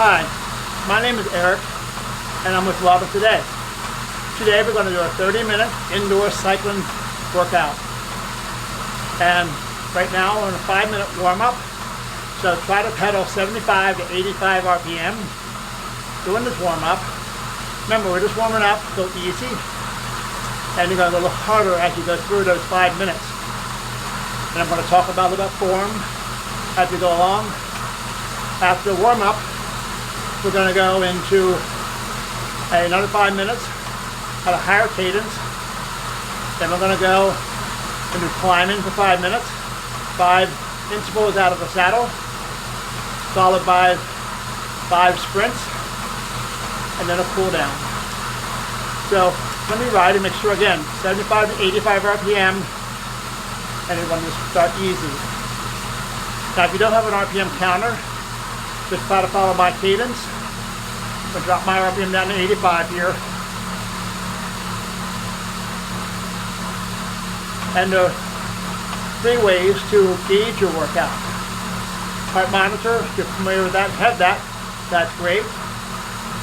Hi, my name is Eric and I'm with Robert today. Today we're going to do a 30-minute indoor cycling workout. And right now we're in a 5-minute warm-up. So try to pedal 75 to 85 RPM doing this warm-up. Remember, we're just warming up, go easy. And you're going to go a little harder as you go through those 5 minutes. And I'm going to talk about a little bit form as we go along. After the warm-up, we're going to go into another 5 minutes at a higher cadence. Then we're going to go into climbing for 5 minutes, 5 intervals out of the saddle, followed by 5 sprints, and then a cool down. So when we ride, and make sure again, 75 to 85 RPM, and you're going to start easy. Now if you don't have an RPM counter, just try to follow my cadence. I'm going to drop my RPM down to 85 here. And there are 3 ways to gauge your workout. Heart monitor, if you're familiar with that, have that, that's great.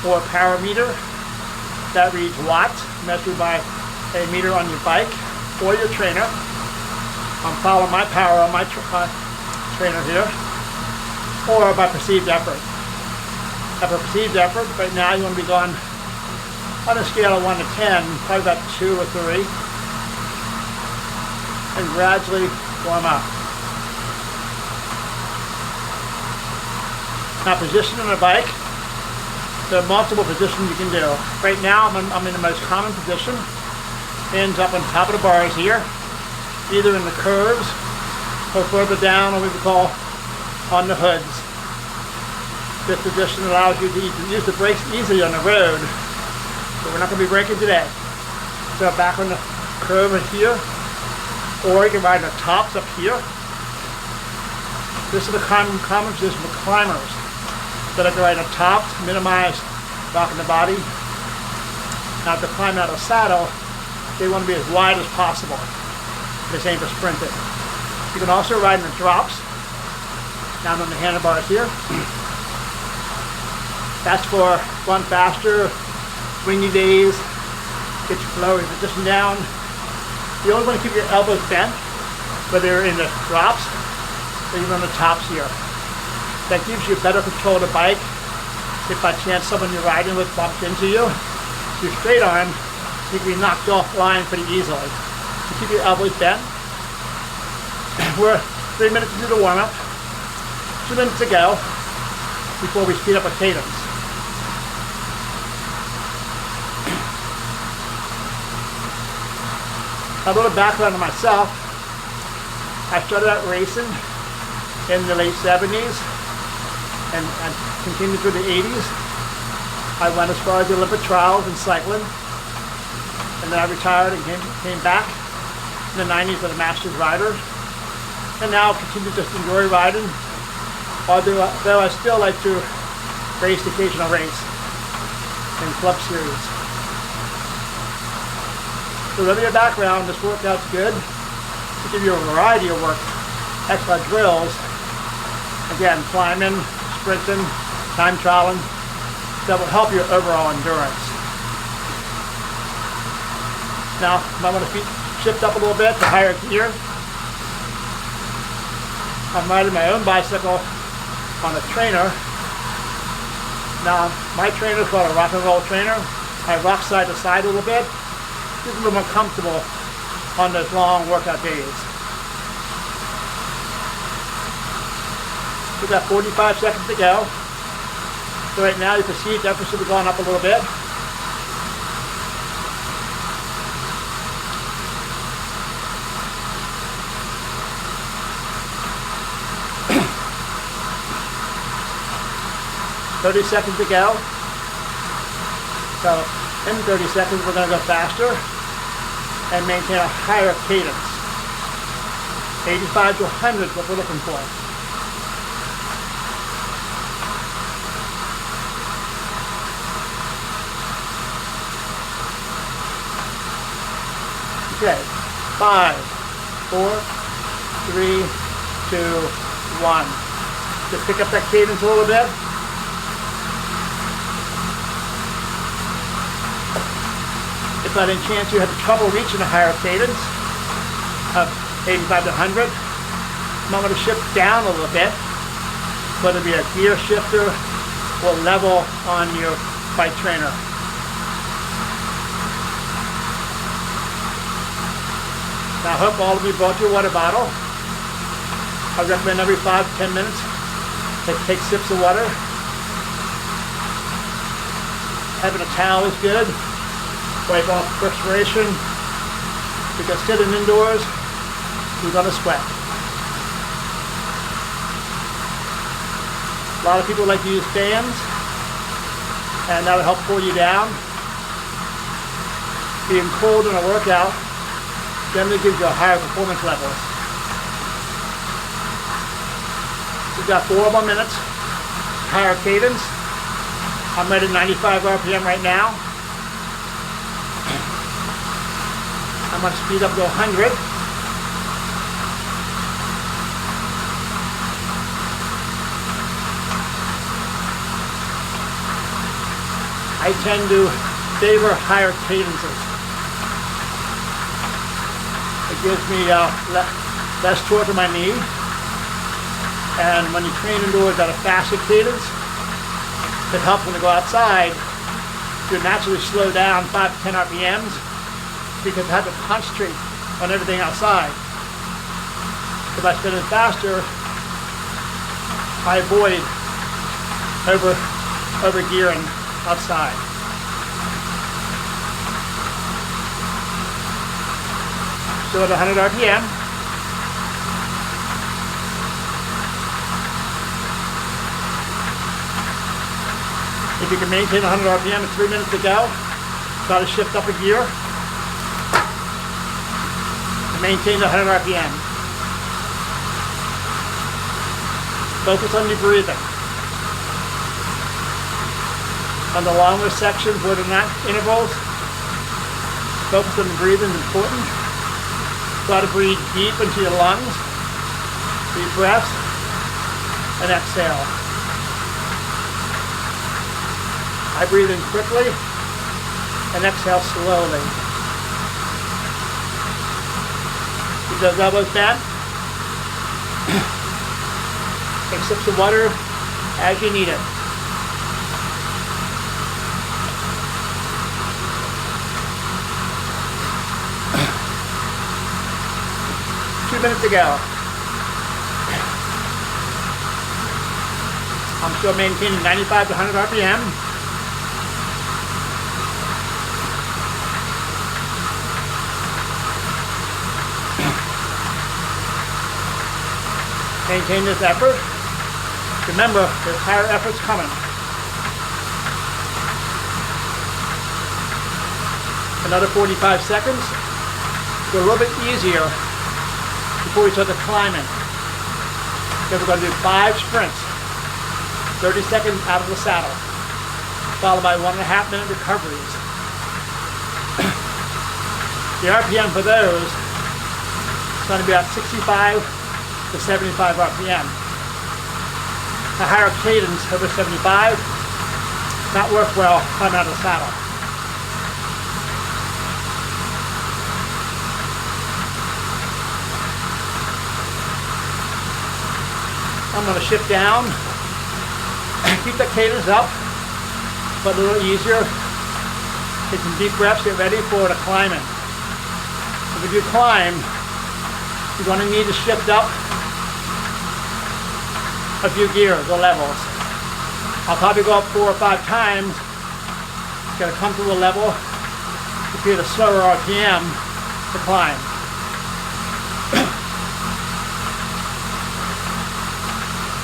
Or a power meter, that reads watts, measured by a meter on your bike or your trainer. I'm following my power on my trainer here. Or by perceived effort. At a perceived effort, right now you want to be going on a scale of 1 to 10, probably about 2 or 3. And gradually warm up. Now positioning the bike, there are multiple positions you can do. Right now I'm in the most common position, ends up on top of the bars here, either in the curves or further down on what we call on the hoods. This position allows you to use the brakes easily on the road, but we're not going to be braking today. So back on the curve here, or you can ride the tops up here. This is the common position for climbers. So they can ride the tops, minimize rocking the body. Now to climb out of the saddle, they want to be as wide as possible. The same for sprinting. You can also ride in the drops, down on the handlebars here. That's for run faster, windy days, get your flow, your position down. You always want to keep your elbows bent, whether you're in the drops or even on the tops here. That gives you better control of the bike. If by chance someone you're riding with bumps into you, you're straight arm, you can be knocked off line pretty easily. So keep your elbows bent. We're 3 minutes into the warm-up, 2 minutes to go before we speed up our cadence. A little background on myself. I started out racing in the late 70s and continued through the 80s. I went as far as the Olympic trials in cycling, and then I retired and came back in the 90s as a Masters rider. And now I continue to just enjoy riding, although I still like to race the occasional race in club series. So whatever your background, this workout's good to give you a variety of exercise drills. Again, climbing, sprinting, time trialing, that will help your overall endurance. Now, I'm going to shift up a little bit to higher gear. I'm riding my own bicycle on a trainer. Now, my trainer is called a rock and roll trainer. I rock side to side a little bit. It's a little more comfortable on those long workout days. We've got 45 seconds to go. So right now your perceived effort should be going up a little bit. $30 seconds to go. So in 30 seconds we're going to go faster and maintain a higher cadence. 85 to 100 is what we're looking for. Okay, 5, 4, 3, 2, 1. Just pick up that cadence a little bit. If by any chance you have trouble reaching a higher cadence of 85 to 100, I'm going to shift down a little bit, whether it be a gear shifter or level on your bike trainer. Now I hope all of you brought your water bottle. I recommend every 5 to 10 minutes take sips of water. Having a towel is good. Wipe off perspiration, because sitting indoors, you're going to sweat. A lot of people like to use fans, and that'll help cool you down. Being cold in a workout generally gives you a higher performance levels. We've got 4 more minutes, higher cadence. I'm right at 95 RPM right now. I'm going to speed up to 100. I tend to favor higher cadences. It gives me less torque in my knee. And when you train indoors at a faster cadence, it helps when you go outside to naturally slow down 5 to 10 RPMs, because I have to concentrate on everything outside. If I spin it faster, I avoid over gearing outside. So at 100 RPM, if you can maintain 100 RPM at 3 minutes to go, try to shift up a gear. Maintain 100 RPM. Focus on your breathing. On the longer sections where they're not intervals, focus on the breathing is important. Try to breathe deep into your lungs. Deep breaths and exhale. I breathe in quickly and exhale slowly. Keep those elbows bent. Take sips of water as you need it. Minutes to go. I'm still maintaining 95 to 100 RPM. Maintain this effort. Remember, there's higher efforts coming. Another 45 seconds. Go a little bit easier before we start the climbing. Then we're going to do 5 sprints, 30 seconds out of the saddle, followed by 1.5 minute recoveries. The RPM for those is going to be about 65 to 75 RPM. A higher cadence over 75, not worthwhile climbing out of the saddle. I'm going to shift down and keep the cadence up, but a little easier. Take some deep breaths, get ready for the climbing. If you climb, you're going to need to shift up a few gears or levels. I'll probably go up 4 or 5 times, get a comfortable level to create a slower RPM to climb.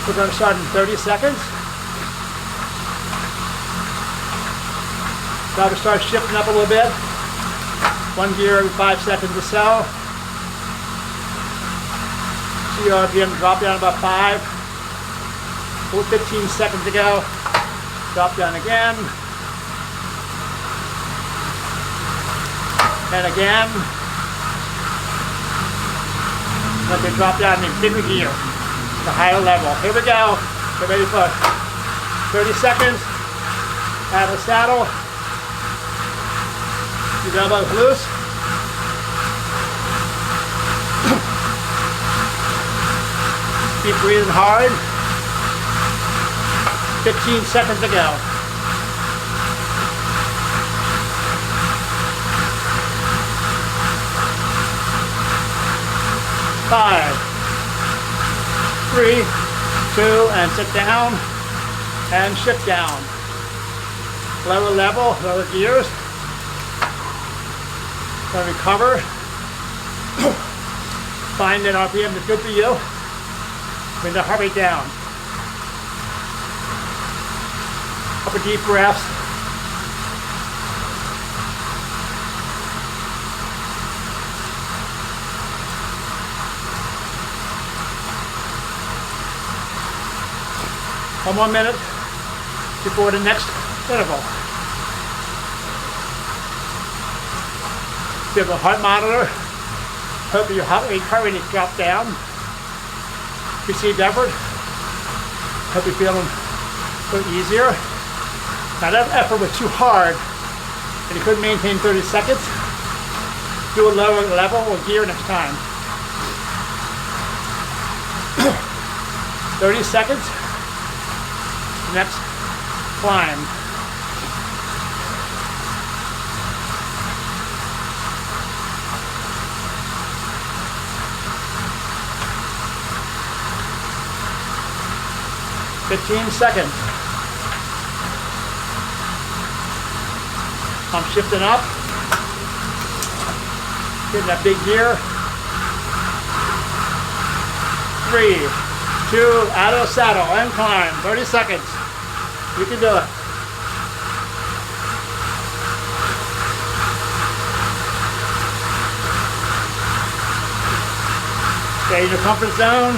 We're going to start in 30 seconds. Try to start shifting up a little bit. 1 gear every 5 seconds or so. See your RPM drop down about 5. 15 seconds to go. Drop down again. And again. Let it drop down in bigger gear. The higher level. Here we go. Get ready for 30 seconds. Out of the saddle. Your elbows loose. Keep breathing hard. 15 seconds to go. 5, 3, 2, and sit down and shift down. Lower level, lower gears. Gonna recover. Find that RPM is good for you. Bring the heart rate down. Couple deep breaths. One more minute before the next interval. If you have a heart monitor, hope your heart rate is dropped down. Received effort. Hope you're feeling a little easier. Now that effort was too hard and you couldn't maintain 30 seconds. Do a lower level or gear next time. 30 seconds. Next climb. "15 seconds. I'm shifting up. Getting that big gear. 3, 2, out of the saddle and climb. 30 seconds. You can do it. Stay in your comfort zone.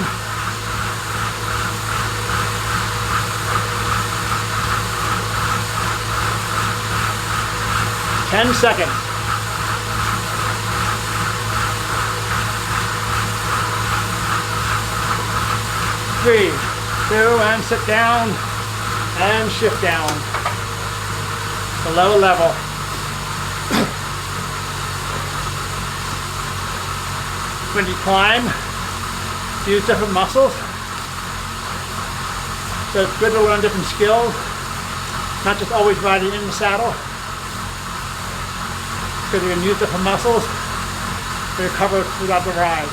"10 seconds. Three, 2, and sit down and shift down. The low level. When you climb, use different muscles. So it's good to learn different skills, not just always riding in the saddle. Because you can use different muscles to recover throughout the ride.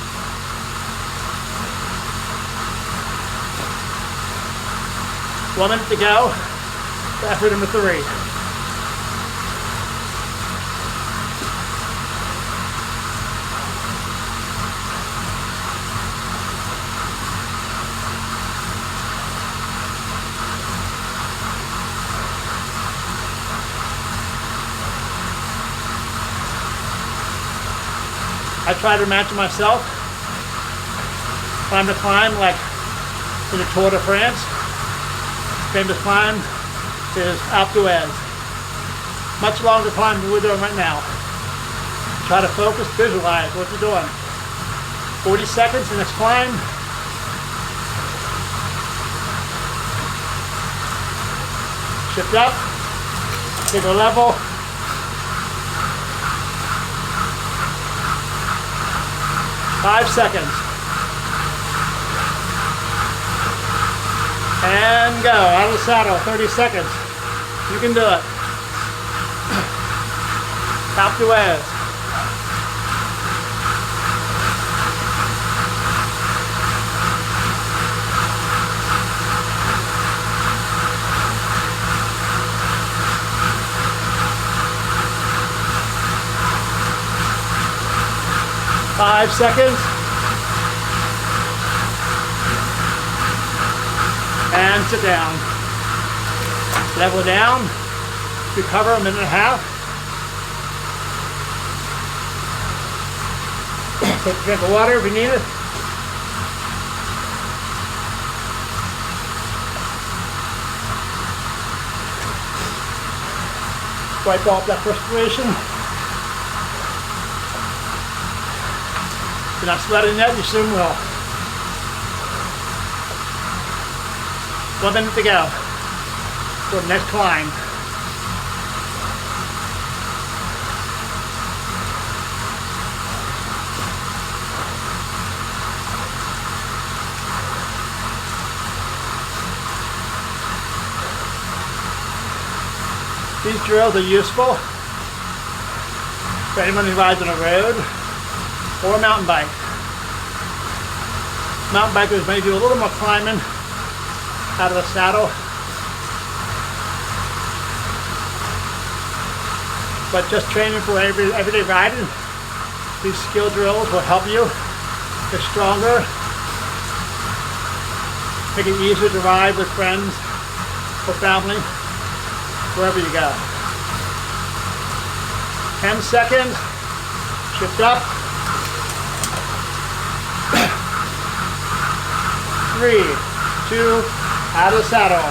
One minute to go for effort number 3. I try to imagine myself trying to climb like in the Tour de France. Famous climb is Alpe d'Huez. Much longer climb than we're doing right now. Try to focus, visualize what you're doing. 40 seconds, the next climb. Shift up, take a level. Five seconds. And go, out of the saddle, 30 seconds. You can do it. Alpe d'Huez. Five seconds. And sit down. Level down. Recover a minute and a half. Take a drink of water if you need it. Wipe off that perspiration. If you're not sweating yet, you soon will. 1 minute to go for the next climb. These drills are useful for anyone who rides on a road or a mountain bike. Mountain bikers may do a little more climbing out of the saddle, but just training for everyday riding, these skill drills will help you get stronger, make it easier to ride with friends or family, wherever you go. 10 seconds, shift up. 3, 2, out of the saddle.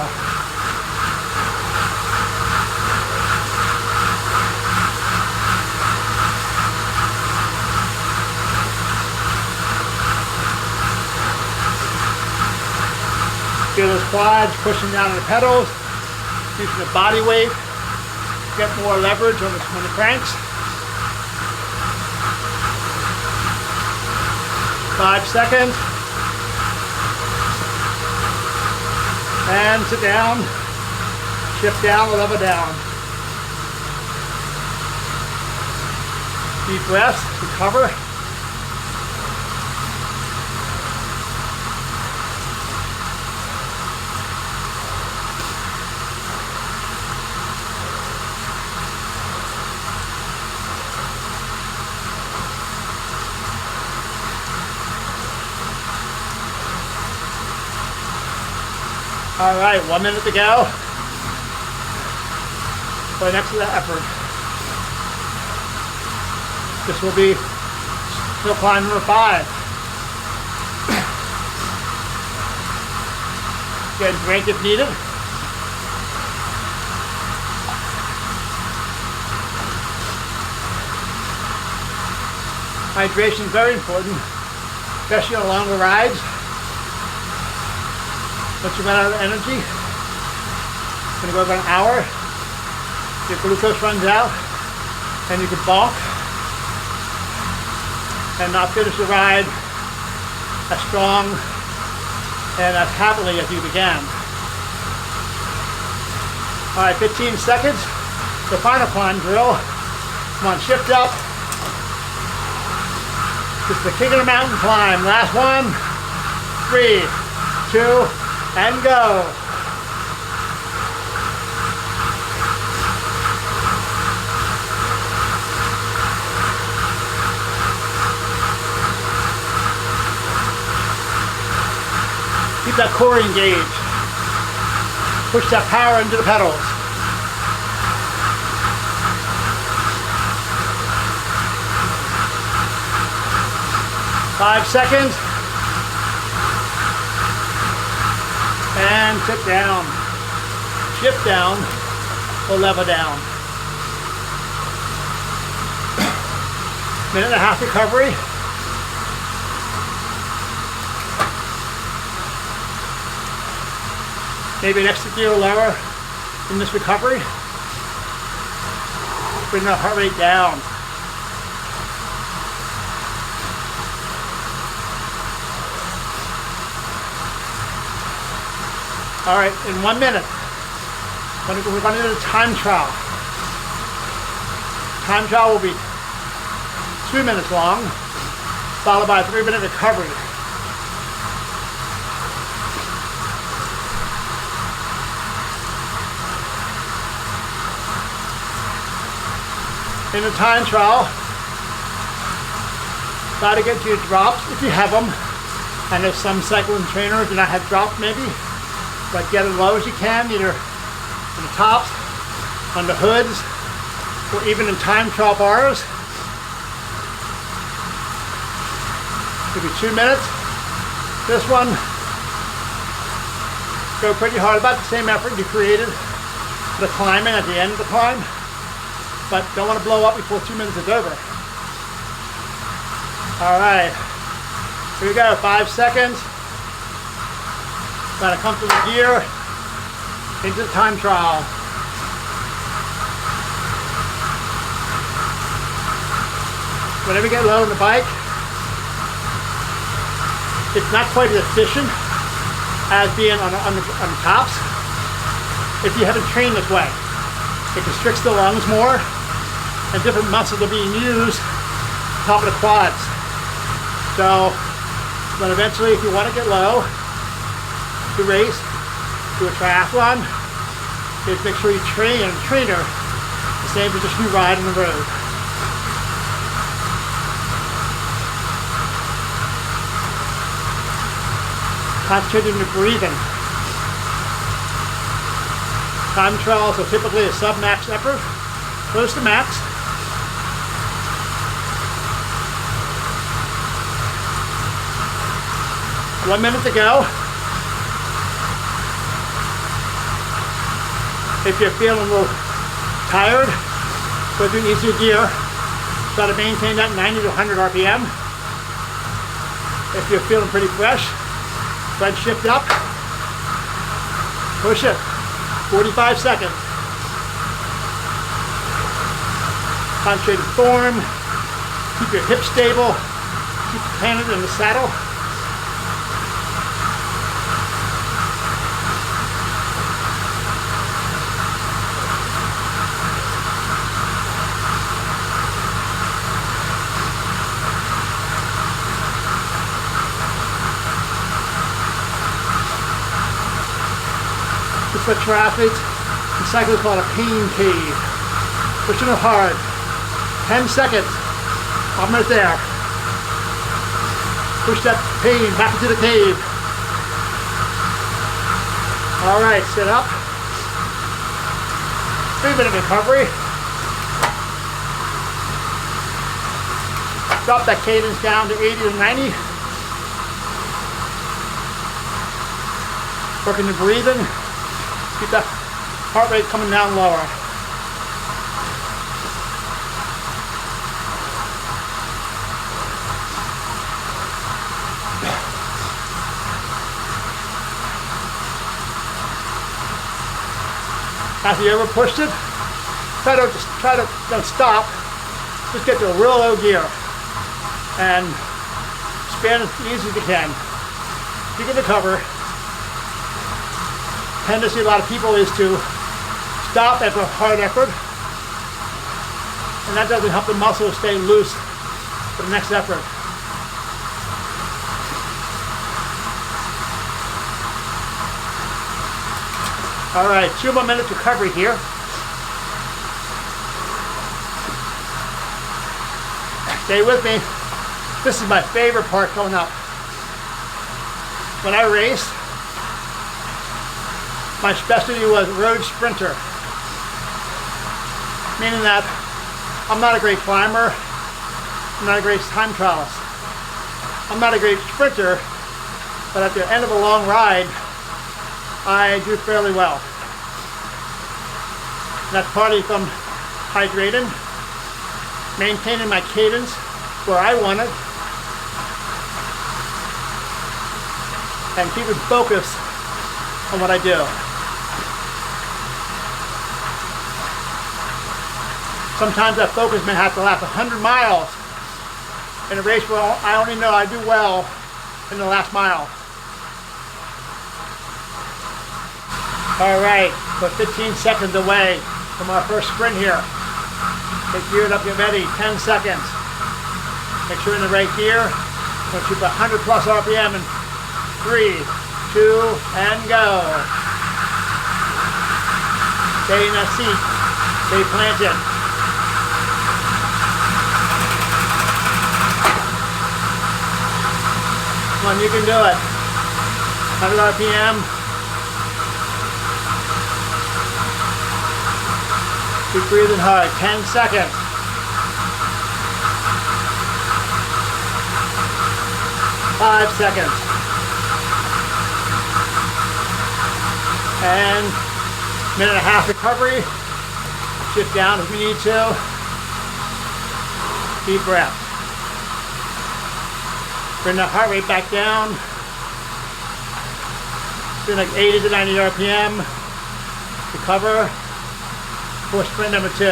Feel those quads pushing down on the pedals, using the body weight, get more leverage on the cranks. 5 seconds. And sit down, shift down, level down. Deep breaths, recover. All right, 1 minute to go for the next effort. This will be hill climb number 5. Get a drink if needed. Hydration is very important, especially on longer rides. Once you run out of energy, it's going to go about an hour, your glucose runs out, and you can balk and not finish the ride as strong and as happily as you began. All right, 15 seconds, the final climb drill. Come on, shift up. Just the king of the mountain climb. Last one. 3, 2, and go. Keep that core engaged. Push that power into the pedals. Five seconds. And sit down, shift down, or level down. Minute and a half recovery. Maybe an extra gear lower in this recovery. Bring the heart rate down. All right, in 1 minute, we're going to do a time trial. Time trial will be 2 minutes long, followed by a 3-minute recovery. In the time trial, try to get your drops if you have them. I know some cycling trainers do not have drops maybe. But get as low as you can, either on the tops, on the hoods, or even in time trial bars. Maybe 2 minutes. This one, go pretty hard, about the same effort you created for the climbing at the end of the climb, but don't want to blow up before 2 minutes is over. All right, here we go, 5 seconds. Got a comfortable gear into the time trial. Whenever you get low on the bike, it's not quite as efficient as being on the tops if you haven't trained this way. It constricts the lungs more, and different muscles are being used, top of the quads. So, but eventually, if you want to get low, to race, do a triathlon, is make sure you train a trainer the same position you ride on the road. Concentrate on your breathing. Time trials are typically a sub-max effort, close to max. One minute to go. If you're feeling a little tired, go through easier gear. Try to maintain that 90 to 100 RPM. If you're feeling pretty fresh, try to shift up. Push it. 45 seconds. Concentrated form. Keep your hips stable. Keep planted in the saddle. For triathletes, the cycle is called a pain cave. Pushing it hard. 10 seconds. 1 minute there. Push that pain back into the cave. All right, sit up. 3-minute recovery. Drop that cadence down to 80 to 90. Working the breathing. Keep that heart rate coming down lower. After you ever pushed it, don't stop. Just get to a real low gear and spin as easy as you can. You can recover. Tendency a lot of people is to stop after a hard effort, and that doesn't help the muscles stay loose for the next effort. All right, 2 more minutes recovery here. Stay with me. This is my favorite part coming up. When I raced, my specialty was road sprinter, meaning that I'm not a great climber, I'm not a great time trialist, I'm not a great sprinter, but at the end of a long ride, I do fairly well. And that's partly from hydrating, maintaining my cadence where I want it, and keeping focus on what I do. Sometimes that focus may have to last 100 miles in a race where I only know I do well in the last mile. All right, we're 15 seconds away from our first sprint here. Get geared up, get ready, 10 seconds. Make sure you're in the right gear. We'll shoot 100 plus RPM in 3, 2, and go. Stay in that seat, stay planted. Come on, you can do it. 100 RPM. Keep breathing hard. 10 seconds. 5 seconds. And minute and a half recovery. Shift down if we need to. Deep breath. Bring the heart rate back down. Doing like 80 to 90 RPM. Recover. For sprint number 2.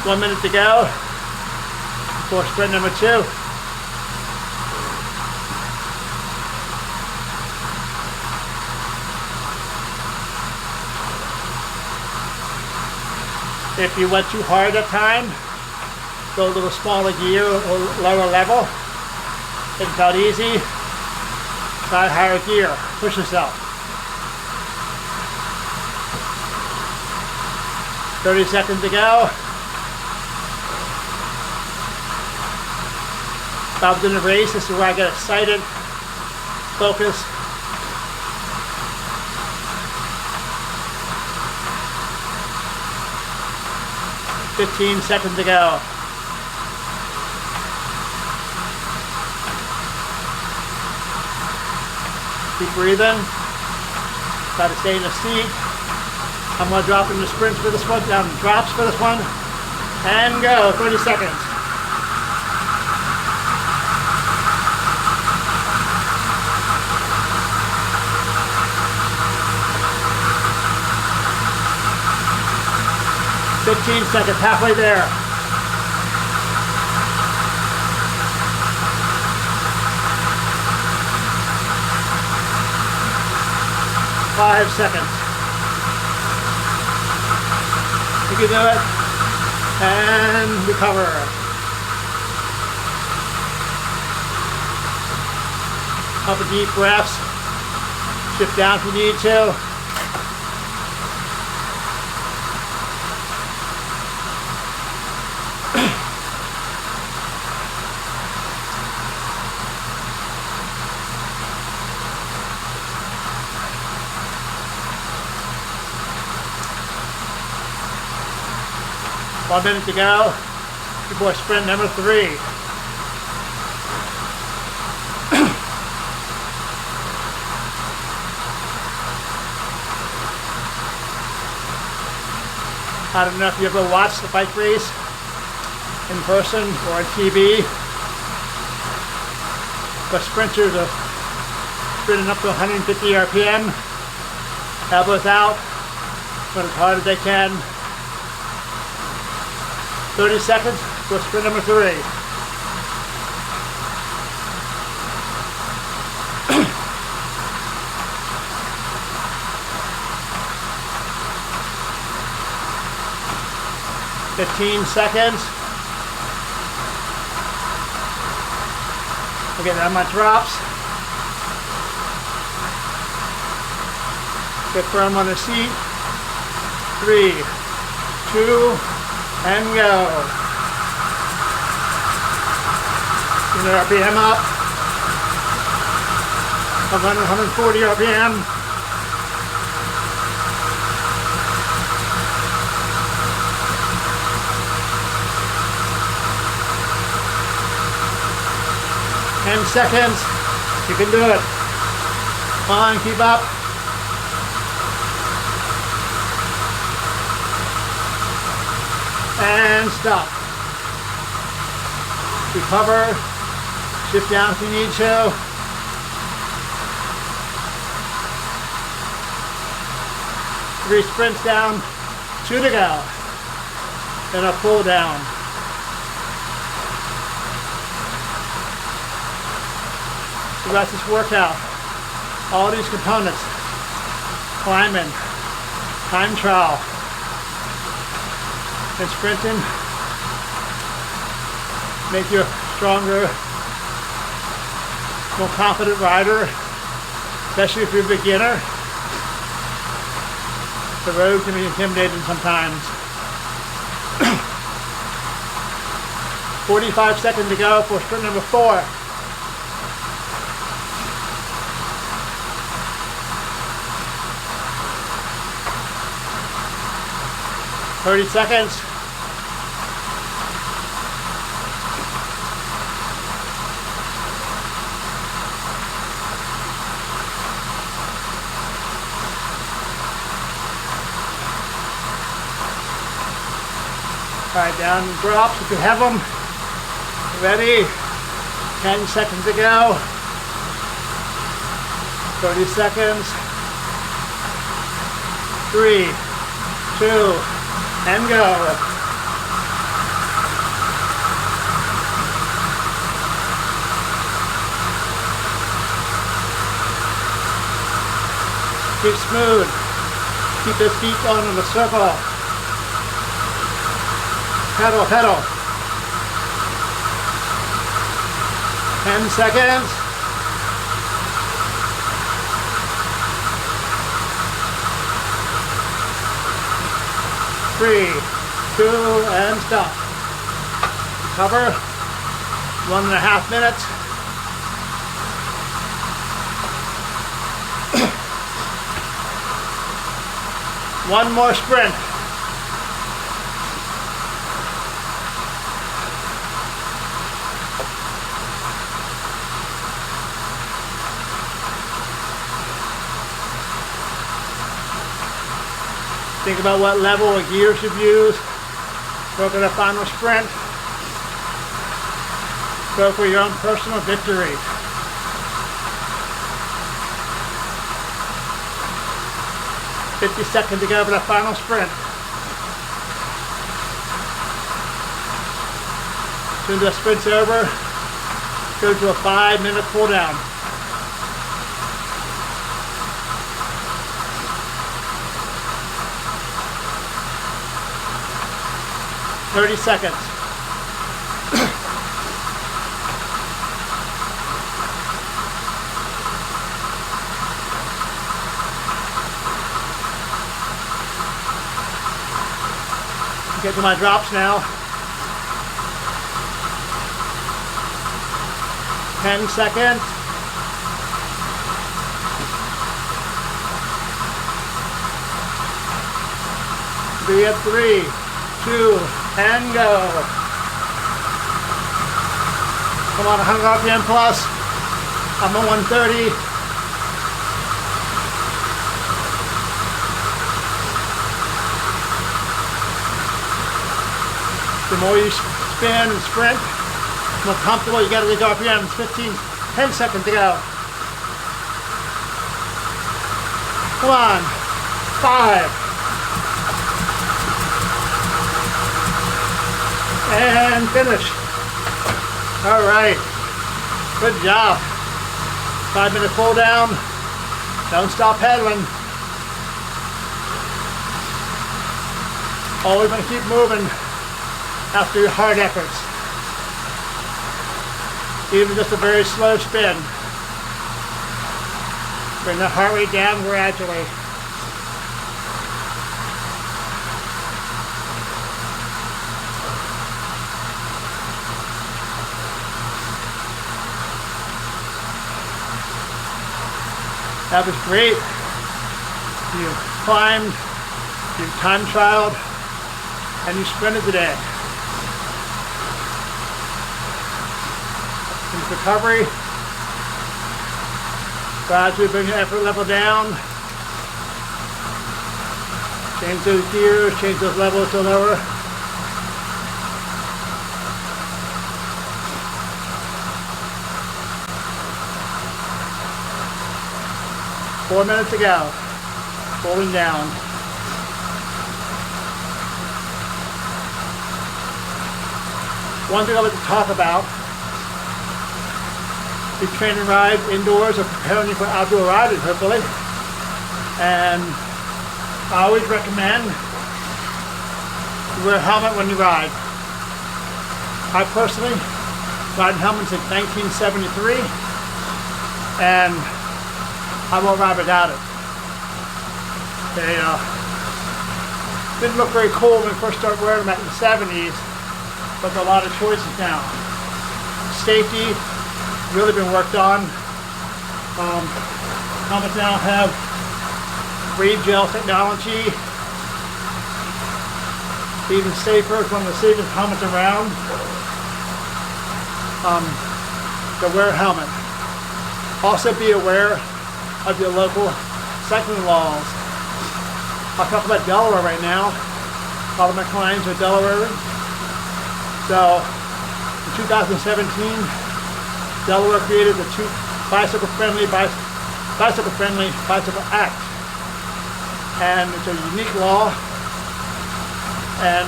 One minute to go. for sprint number 2. If you went too hard at time, go a little smaller gear or lower level. If it felt easy, try higher gear. Push yourself. 30 seconds to go. If I was in a race, this is where I get excited, focus. $15 seconds to go. Keep breathing. Try to stay in the seat. I'm going to drop in the sprints for this one, down drops for this one, and go. 30 seconds. $15 seconds, halfway there. Five seconds. You can do it. And recover. Couple deep breaths. Shift down if you need to. One minute to go before sprint number 3. I don't know if you ever watched the bike race in person or on TV, but sprinters are sprinting up to 150 RPM, elbows out, going as hard as they can. 30 seconds for sprint number 3. $15 seconds. Okay, that my drops. Get firm on the seat. 3, 2, and go. Get the RPM up. 140 RPM. Ten seconds. You can do it. Come on, keep up. And stop. Recover. Shift down if you need to. Three sprints down. 2 to go. Then a pull down. Throughout this workout, all these components, climbing, time trial, and sprinting, make you a stronger, more confident rider, especially if you're a beginner. The road can be intimidating sometimes. 45 seconds to go for sprint number 4. $30 seconds. All right, down the drops if you have them. Ready? 10 seconds to go. 30 seconds. 3, 2, and go. Keep smooth. Keep those feet going in the circle. Pedal, pedal. 10 seconds. Three, two, and stop. Cover. 1.5 minutes. One more sprint. Think about what level of gears you've used. Go for the final sprint. Go for your own personal victory. "50 seconds to go for the final sprint. As soon as the sprint's over, go to a 5-minute cool down. "30 seconds. Get to my drops now. 10 seconds. Be at 3, 2, and go. Come on, 100 RPM plus. I'm at 130. The more you spin and sprint, the more comfortable you get at the RPM. 10 seconds to go. Come on. 5. And finish. All right. Good job. 5-minute cool down. Don't stop pedaling. Always going to keep moving after your hard efforts. Even just a very slow spin. Bring the heart rate down gradually. That was great. You climbed, you time trialed, and you sprinted today. Recovery. Gradually bring your effort level down. Change those gears, change those levels to lower. Four minutes to go. Cooling down. One thing I like to talk about: we train and ride indoors or preparing you for outdoor riding, hopefully. And I always recommend you wear a helmet when you ride. I personally ride in helmets since 1973, and I won't ride without it. They didn't look very cool when we first started wearing them back in the 70s, but there are a lot of choices now. Safety really been worked on. Helmets now have breathe gel technology. Even safer, it's one of the safest helmets around. So wear a helmet. Also be aware of your local cycling laws. I'll talk about Delaware right now. A lot of my clients are Delaware. So in 2017, Delaware created the Bicycle-Friendly Bicycle Act. And it's a unique law, and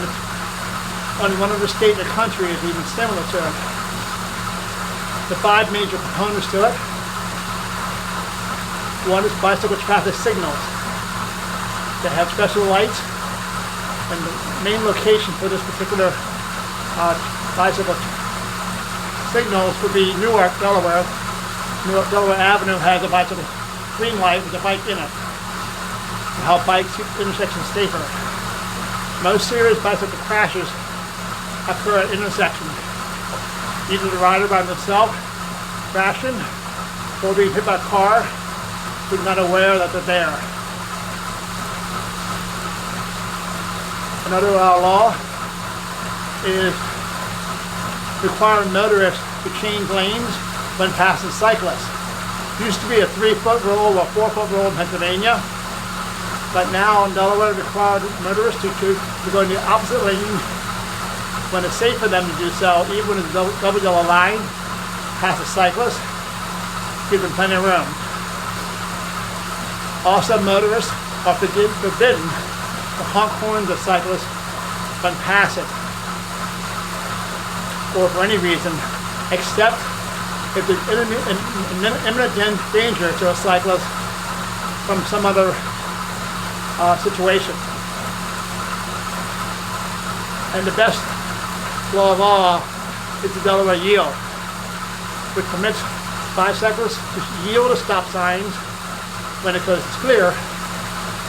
only one other state in the country is even similar to it. The 5 major components to it: One is bicycle traffic signals. They have special lights, and the main location for this particular bicycle signals would be Newark, Delaware. Newark, Delaware Avenue has a bicycle green light with a bike in it to help bikes keep intersections safer. Most serious bicycle crashes occur at intersections. Either the rider by themselves crashing or being hit by a car who's not aware that they're there. Another law is requiring motorists to change lanes when passing cyclists. It used to be a 3-foot rule or a 4-foot rule in Pennsylvania, but now in Delaware requires motorists to go in the opposite lane when it's safe for them to do so, even when it's a double yellow line, past a cyclist, give them plenty of room. Also, motorists are forbidden to honk horns at cyclists when passing, or for any reason, except if there's imminent danger to a cyclist from some other situation. And the best law of all is the Delaware yield, which permits bicyclists to yield at stop signs when it goes clear,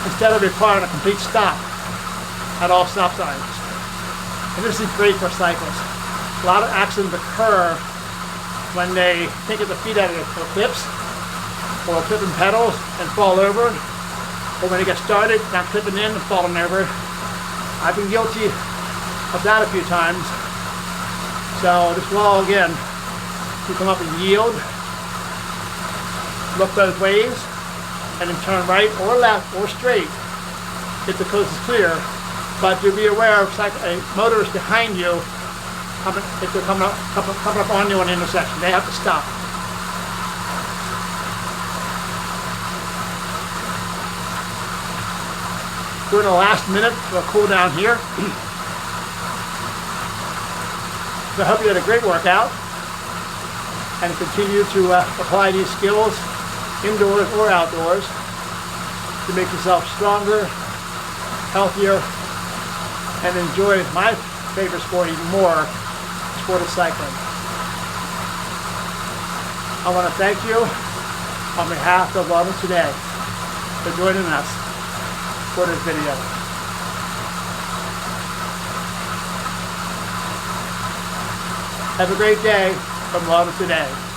instead of requiring a complete stop at all stop signs. And this is great for cyclists. A lot of accidents occur when they can't get their feet out of their clips, or clipping pedals and fall over, or when they get started, not clipping in and falling over. I've been guilty of that a few times. So this law, again, you come up and yield, look both ways, and then turn right or left or straight if the coast is clear. But to be aware of a motorist behind you, if they're coming up on you on an intersection, they have to stop. We're in the last minute for a cool down here. So I hope you had a great workout and continue to apply these skills indoors or outdoors to make yourself stronger, healthier, and enjoy my favorite sport even more, the sport of cycling. I want to thank you on behalf of Wellness Today for joining us for this video. Have a great day from Wellness Today.